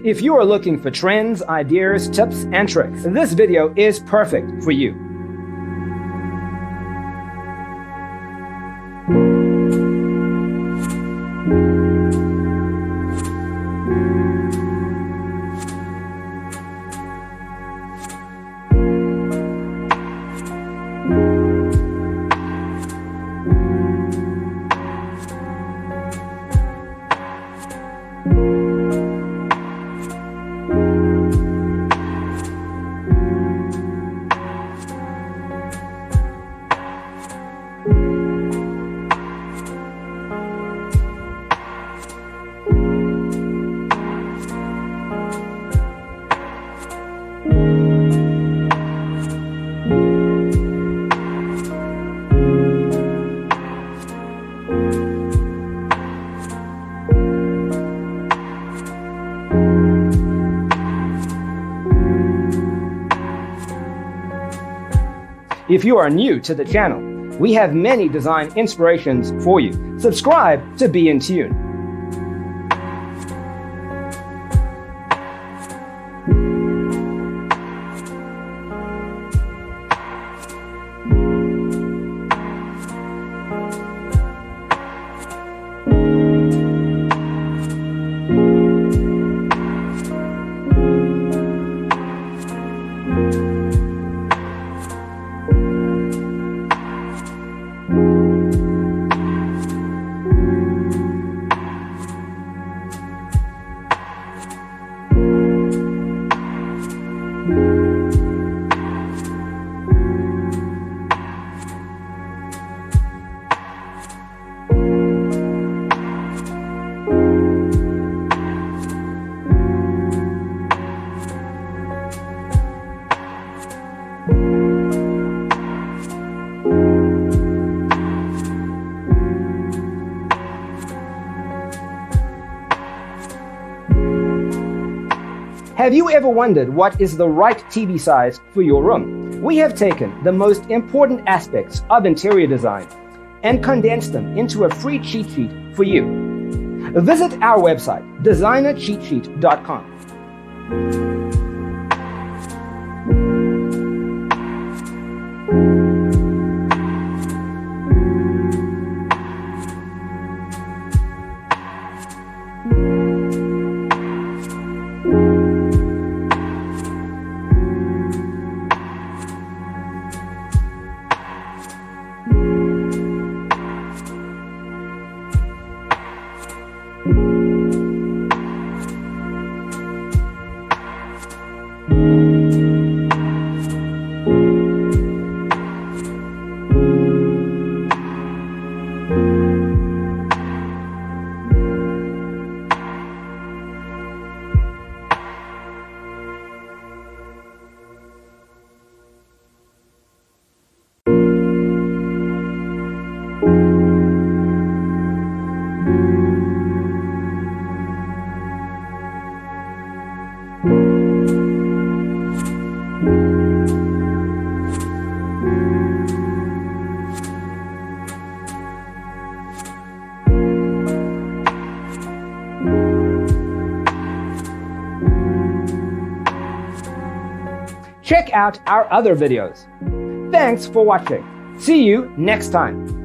If you are looking for trends, ideas, tips, and tricks, this video is perfect for you. If you are new to the channel, we have many design inspirations for you. Subscribe to be in tune. Have you ever wondered what is the right TV size for your room? We have taken the most important aspects of interior design and condensed them into a free cheat sheet for you. Visit our website, designercheatsheet.com. Check out our other videos. Thanks for watching. See you next time.